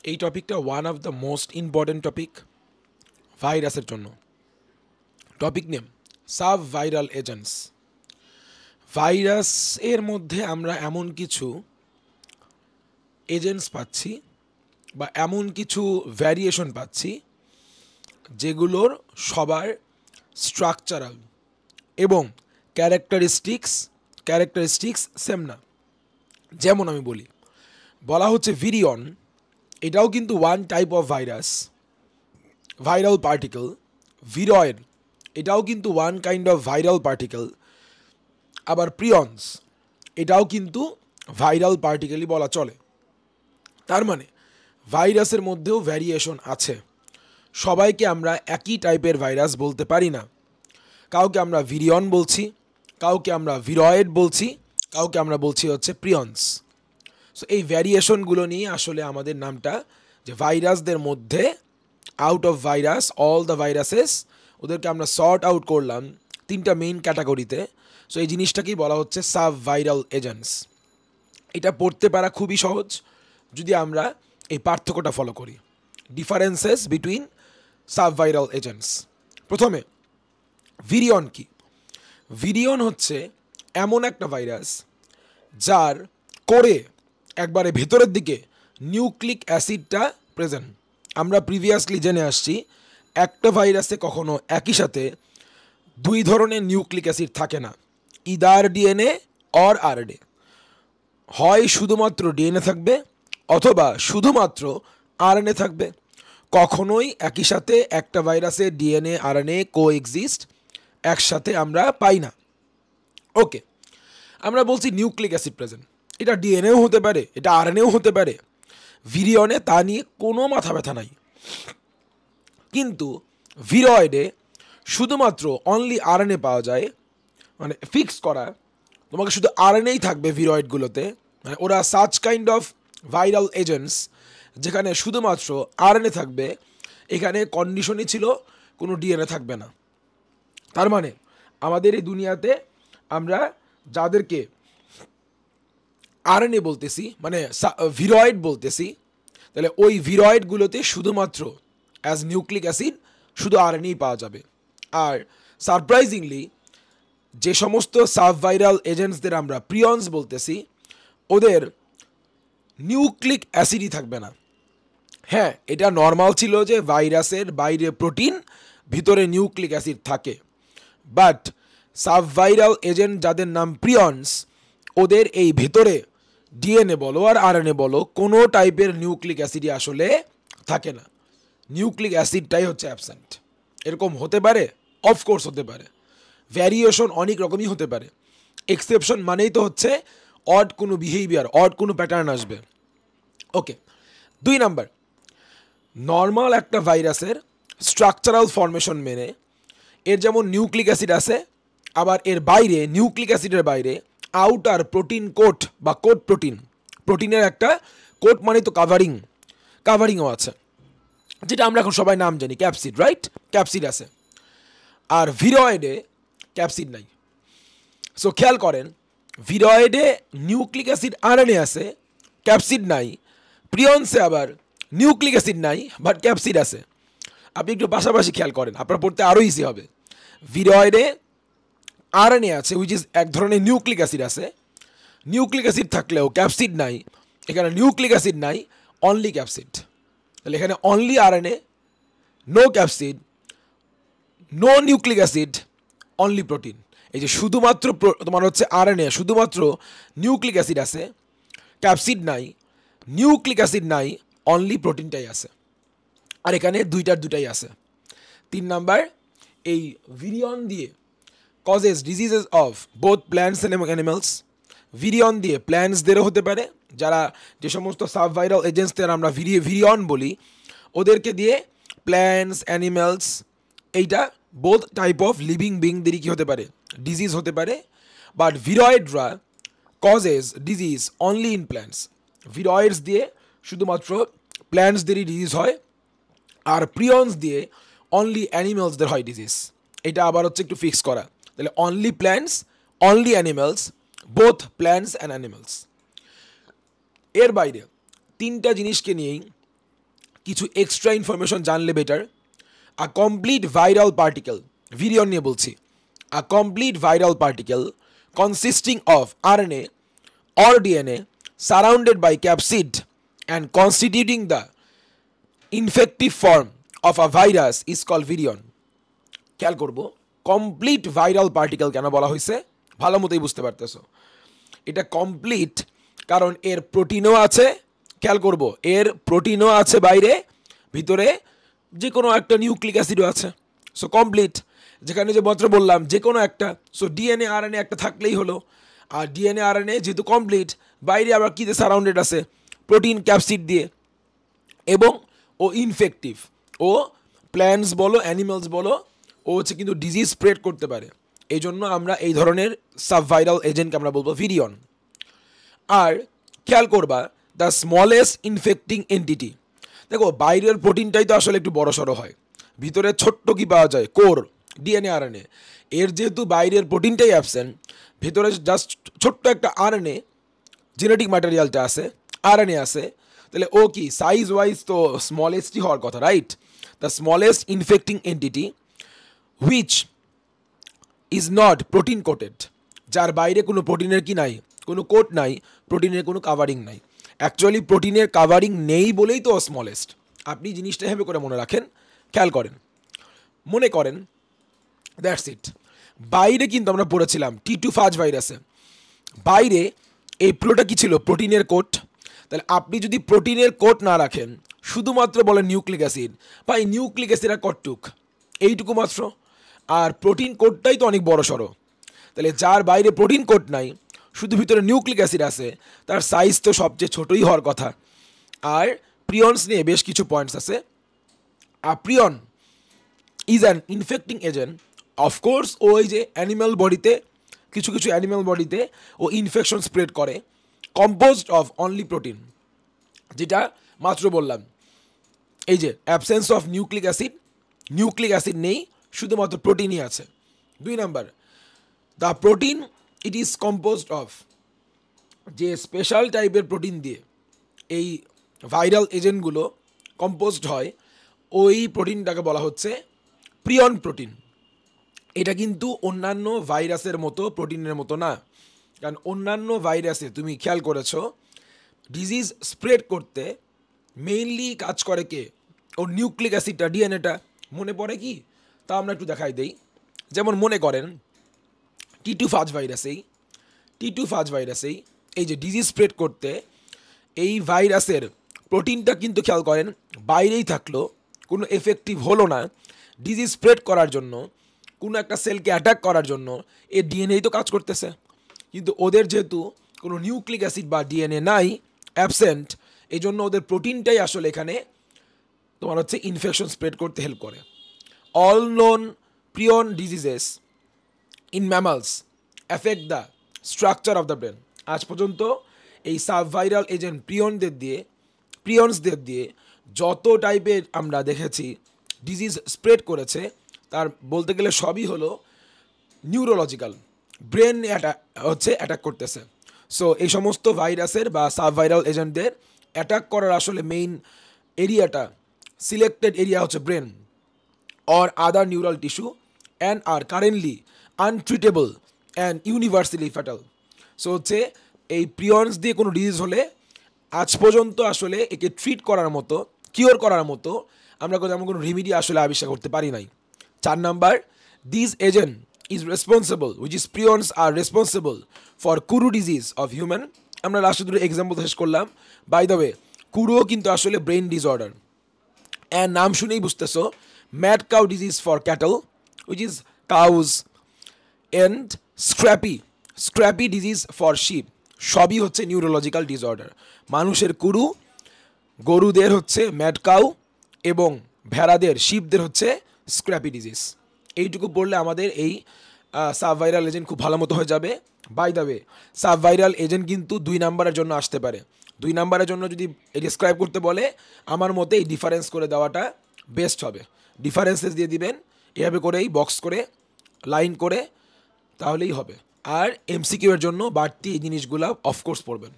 এই টপিকটা one of the most important topic ভাইরাসের জন্য। Topic name sub viral agents. Virus এর মধ্যে আমরা এমন কিছু এজেন্টস পাচ্ছি বা এমন কিছু ভ্যারিয়েশন পাচ্ছি যেগুলোর সবার স্ট্রাকচারাল এবং ক্যারেক্টারিস্টিক্স সেম না। যেমন আমি বলা হচ্ছে ভিরিয়ন, এটাও কিন্তু one type of viral particle. Viroid, এটাও কিন্তু one kind of viral particle. আবার প্রিয়ন্স, এটাও কিন্তু ভাইরাল পার্টিকেলই বলা চলে। তার মানে ভাইরাসের মধ্যেও ভ্যারিয়েশন আছে। সবাইকে আমরা একই টাইপের ভাইরাস বলতে পারি না। কাউকে আমরা ভিরিয়ন বলছি, কাউকে আমরা ভিরয়েড বলছি, কাউকে আমরা বলছি হচ্ছে প্রিয়ন্স। সো এই ভ্যারিয়েশনগুলো নিয়ে আসলে আমাদের নামটা, যে ভাইরাসদের মধ্যে out of virus all the viruses, ওদেরকে আমরা সর্ট আউট করলাম তিনটা মেইন ক্যাটাগরিতে। সো এই জিনিসটাকেই বলা হচ্ছে সাব ভাইরাল এজেন্টস। এটা পড়তে পারা খুবই সহজ যদি আমরা এই পার্থক্যটা ফলো করি, differences between sub viral agents. প্রথমে ভিরিয়ন কি? ভিরিয়ন হচ্ছে এমন একটা ভাইরাস যার কোরে একবারে ভেতরের দিকে নিউক্লিক অ্যাসিডটা প্রেজেন্ট। আমরা প্রিভিয়াসলি জেনে আসছি একটা ভাইরাসে কখনো একই সাথে দুই ধরনের নিউক্লিক অ্যাসিড থাকে না, ইদার ডিএনএ অর আরএনএ। হয় শুধুমাত্র ডিএনএ থাকবে অথবা শুধুমাত্র আরএনএ থাকবে। কখনোই একই সাথে একটা ভাইরাসে ডিএনএ আরএনএ কোএক্সিস্ট একসাথে আমরা পাই না। ওকে, আমরা বলছি নিউক্লিক অ্যাসিড প্রেজেন্ট, এটা ডিএনএও হতে পারে, এটা আরএনএও হতে পারে। ভিরিয়নে তা নিয়ে কোনো মাথা ব্যথা নাই। কিন্তু ভিরয়েডে শুধুমাত্র অনলি আরএনএ পাওয়া যায়, মানে ফিক্স করা, তোমাকে শুধু আরএনএই থাকবে ভিরয়েডগুলোতে। মানে ওরা such kind of viral agents যেখানে শুধুমাত্র আরএনএ থাকবে। এখানে কন্ডিশনই ছিল কোনো ডিএনএ থাকবে না। তার মানে আমাদের এই দুনিয়াতে আমরা যাদেরকে আরএনএ বলতেছি, মানে ভিরয়েড বলতেছি, তাহলে ওই ভিরয়েডগুলোতে শুধুমাত্র অ্যাজ নিউক্লিক অ্যাসিড শুধু আরএনএই পাওয়া যাবে। আর সারপ্রাইজিংলি যে সমস্ত সাব ভাইরাল এজেন্টসদের আমরা প্রিয়ন্স বলতেছি, ওদের নিউক্লিক অ্যাসিডই থাকবে না। হ্যাঁ, এটা নর্মাল ছিল যে ভাইরাসের বাইরে প্রোটিন, ভিতরে নিউক্লিক অ্যাসিড থাকে। বাট সাব ভাইরাল এজেন্ট যাদের নাম প্রিয়ন্স, ওদের এই ভেতরে ডিএনএ বলো আর আরএনএ বলো কোনো টাইপের নিউক্লিক অ্যাসিডই আসলে থাকে না। নিউক্লিক অ্যাসিডটাই হচ্ছে অ্যাবসেন্ট। এরকম হতে পারে, অফকোর্স হতে পারে। ভ্যারিয়েশন অনেক রকমই হতে পারে। এক্সেপশন মানেই তো হচ্ছে অড কোনো বিহেভিয়ার, অড কোনো প্যাটার্ন আসবে। ওকে, 2 নাম্বার, নর্মাল একটা ভাইরাসের স্ট্রাকচারাল ফরমেশন মেনে এর যেমন নিউক্লিক অ্যাসিড আছে, আবার এর বাইরে নিউক্লিক অ্যাসিডের বাইরে আউটার প্রোটিন কোট বা কোট প্রোটিনের একটা কোট মানে তো কাভারিংও আছে, যেটা আমরা এখন সবাই নাম জানি ক্যাপসিড, রাইট? ক্যাপসিড আছে। আর ভিরয়েডে ক্যাপসিড নাই। সো খেয়াল করেন, ভিরয়েডে নিউক্লিক অ্যাসিড আরএনএ আছে, ক্যাপসিড নাই। প্রিয়ন্সে আবার নিউক্লিক অ্যাসিড নাই বাট ক্যাপসিড আছে। আপনি একটু পাশাপাশি খেয়াল করেন, আপনার পড়তে আরও ইজি হবে। ভিরয়েডে আরএনএ আছে, উইচ ইজ এক ধরনের নিউক্লিক অ্যাসিড আছে। নিউক্লিক অ্যাসিড থাকলেও ক্যাপসিড নাই। এখানে নিউক্লিক অ্যাসিড নাই, অনলি ক্যাপসিড। তাহলে এখানে only RNA, no capsid, no nucleic acid, only protein. এই যে শুধুমাত্র তোমার হচ্ছে আরএনএ, শুধুমাত্র নিউক্লিক অ্যাসিড আছে, ক্যাপসিড নাই, নিউক্লিক অ্যাসিড নাই, অনলি প্রোটিনটাই আছে। আর এখানে দুইটাই আছে। 3 নাম্বার, এই ভিরিয়ন দিয়ে causes diseases of both plants and animals. Virion দিয়ে প্ল্যান্টসদেরও হতে পারে, যারা যে সমস্ত সাব ভাইরাল এজেন্টসদের আমরা ভিরিয়ন বলি, ওদেরকে দিয়ে প্ল্যান্টস, অ্যানিমালস, এইটা বোথ টাইপ অফ লিভিং বিংদেরই কী হতে পারে, ডিজিজ হতে পারে। বাট ভিরয়েডরা causes disease only in plants. Viroids দিয়ে শুধুমাত্র প্ল্যান্টসদেরই ডিজিজ হয়, আর প্রিয়ন্স দিয়ে অনলি অ্যানিমালসদের হয় ডিজিজ। এটা আবার হচ্ছে একটু ফিক্স করা। তাহলে only plants, only animals, both plants and animals. এর বাইরে 3টা জিনিসকে নিয়েই কিছু এক্সট্রা ইনফরমেশন জানলে better. A complete viral particle, virion নিয়ে বলছি। A complete viral particle consisting of RNA or DNA surrounded by capsid and constituting the infective form of a virus is called virion. খেয়াল করব complete viral particle কেন বলা হয়েছে, ভালো মতোই বুঝতে পারতেছো। এটা কমপ্লিট কারণ এর প্রোটিনও আছে, খেয়াল করব এর প্রোটিনও আছে বাইরে, ভিতরে যে কোনো একটা নিউক্লিক অ্যাসিডও আছে। সো কমপ্লিট, যেখানে যে মাত্র বললাম যে কোনো একটা, সো DNA RNA একটা থাকলেই হলো। আর DNA RNA যেহেতু কমপ্লিট, বাইরে আবার কী দিয়ে সারাউন্ডেড আছে, প্রোটিন ক্যাপসিড দিয়ে, এবং ও ইনফেক্টিভ, ও প্ল্যান্টস বলো অ্যানিমালস বলো ও হচ্ছে কিন্তু ডিজিজ স্প্রেড করতে পারে। এই জন্য আমরা এই ধরনের সাবভাইরাল এজেন্টকে আমরা বলবো ভিরিয়ন। আর খেয়াল করবা দ্য স্মলেস্ট ইনফেক্টিং এন্টিটি, দেখো বাইরের প্রোটিনটাই তো আসলে একটু বড়সড় হয়, ভিতরে ছোট্ট কি পাওয়া যায়, কোর DNA RNA। এর যেহেতু বাইরের প্রোটিনটাই অ্যাবসেন্ট, ভিতরে জাস্ট ছোট্ট একটা RNA জেনেটিক ম্যাটেরিয়ালটা আছে, RNA আছে, তাহলে ও কি সাইজ ওয়াইজ তো স্মলেস্টই হওয়ার কথা, right? The smallest infecting entity which is not protein coated, যার বাইরে কোনো প্রোটিনের কি নাই, কোনো কোট নাই, প্রোটিনের কোনো কাভারিং নাই। অ্যাকচুয়ালি প্রোটিনের কাভারিং নেই বলেই তো স্মলেস্ট। আপনি জিনিসটা এভাবে করে মনে রাখেন, খেয়াল করেন, মনে করেন দ্যাটস ইট। বাইরে কিন্তু আমরা পড়েছিলাম T2 ফাজ ভাইরাসে, বাইরে এই পুরোটা কী ছিল, প্রোটিনের কোট। তাহলে আপনি যদি প্রোটিনের কোট না রাখেন, শুধুমাত্র বলেন নিউক্লিক অ্যাসিড, বা এই নিউক্লিক অ্যাসিড আর কটটুক, এইটুকু মাত্র, আর প্রোটিন কোটটাই তো অনেক বড় সড়ো। তাহলে যার বাইরে প্রোটিন কোট নাই, শুধু ভিতরে নিউক্লিক অ্যাসিড আছে, তার সাইজ তো সবচেয়ে ছোটোই হওয়ার কথা। আর প্রিয়নস নিয়ে বেশ কিছু পয়েন্টস আছে। আর প্রিয়ন ইজ অ্যান ইনফেক্টিং এজেন্ট, অফকোর্স ওই যে অ্যানিম্যাল বডিতে, কিছু কিছু অ্যানিম্যাল বডিতে ও ইনফেকশন স্প্রেড করে, কম্পোজড অফ অনলি প্রোটিন, যেটা মাত্র বললাম, এই যে অ্যাবসেন্স অফ নিউক্লিক অ্যাসিড নেই, শুধুমাত্র প্রোটিনই আছে। 2 number, the protein it is composed of, যে স্পেশাল টাইপের প্রোটিন দিয়ে এই ভাইরাল এজেন্টগুলো কম্পোজড হয়, ওই প্রোটিনটাকে বলা হচ্ছে প্রিয়ন প্রোটিন। এটা কিন্তু অন্যান্য ভাইরাসের মতো প্রোটিনের মতো না, কারণ অন্যান্য ভাইরাসে তুমি খেয়াল করেছো ডিজিজ স্প্রেড করতে মেইনলি কাজ করে কে, ওর নিউক্লিক অ্যাসিডটা, ডিএনএটা। মনে পড়ে কি, তা আমরা একটু দেখাই দেই। যেমন মনে করেন T2 ফাজ ভাইরাসেই এই যে ডিজিজ স্প্রেড করতে এই ভাইরাসের প্রোটিনটা কিন্তু খেয়াল করেন বাইরেই থাকলো, কোনো এফেক্টিভ হলো না ডিজিজ স্প্রেড করার জন্য, কোনো একটা সেলকে অ্যাটাক করার জন্য। এর ডিএনএই তো কাজ করতেছে, কিন্তু ওদের যেহেতু কোনো নিউক্লিক অ্যাসিড বা ডিএনএ নাই, অ্যাবসেন্ট, এই জন্য ওদের প্রোটিনটাই আসলে এখানে তোমার হচ্ছে ইনফেকশন স্প্রেড করতে হেল্প করে। All known prion diseases in mammals affect the structure of the brain. আজ পর্যন্ত এই সাবভাইরাল এজেন্ট প্রিয়নসদের দিয়ে যত টাইপের আমরা দেখেছি ডিজিজ স্প্রেড করেছে, তার বলতে গেলে সবই হলো নিউরোলজিক্যাল, ব্রেন অ্যাটাক করতেছে। সো এই সমস্ত ভাইরাসের বা সাবভাইরাল এজেন্টদের অ্যাটাক করার আসলে মেইন এরিয়াটা, সিলেক্টেড এরিয়া হচ্ছে brain or other neural tissue and are currently untreatable and universally fatal. So হচ্ছে এই প্রিয়নস দিয়ে কোনো ডিজিজ হলে আজ পর্যন্ত আসলে একে ট্রিট করার মতো, কিওর করার মতো আমরা তেমন কোনো রেমিডি আসলে আবিষ্কার করতে পারি নাই। 4 number, this agent is responsible, which is prions are responsible for kuru disease of human. আমরা লাস্টে দুটো এক্সাম্পল শেষ করলাম। বাই দ্য ওয়ে, কুরুও কিন্তু আসলে ব্রেন ডিসঅর্ডার, অ্যান্ড নাম শুনেই বুঝতেছো, mad cow disease for cattle, which is cows, and scrappy disease for sheep, সবই হচ্ছে নিউরোলজিক্যাল ডিসঅর্ডার। মানুষের কুরু, গরুদের হচ্ছে ম্যাড কাউ, এবং ভেড়াদের, শিপদের হচ্ছে স্ক্র্যাপি ডিজিজ। এইটুকু পড়লে আমাদের এই সাবভাইরাল এজেন্ট খুব ভালো মতো হয়ে যাবে। বাই দ্য ওয়ে, সাবভাইরাল এজেন্ট কিন্তু 2 নাম্বারের জন্য আসতে পারে। 2 নাম্বারের জন্য যদি ডিসক্রাইব করতে বলে, আমার মতে এই ডিফারেন্স করে দেওয়াটা বেস্ট হবে। ডিফারেন্সেস দিয়ে দিবেন, এভাবে করেই বক্স করে লাইন করে, তাহলেই হবে। আর MCQ এর জন্য বাড়তি এই জিনিসগুলো অফকোর্স পড়বেন।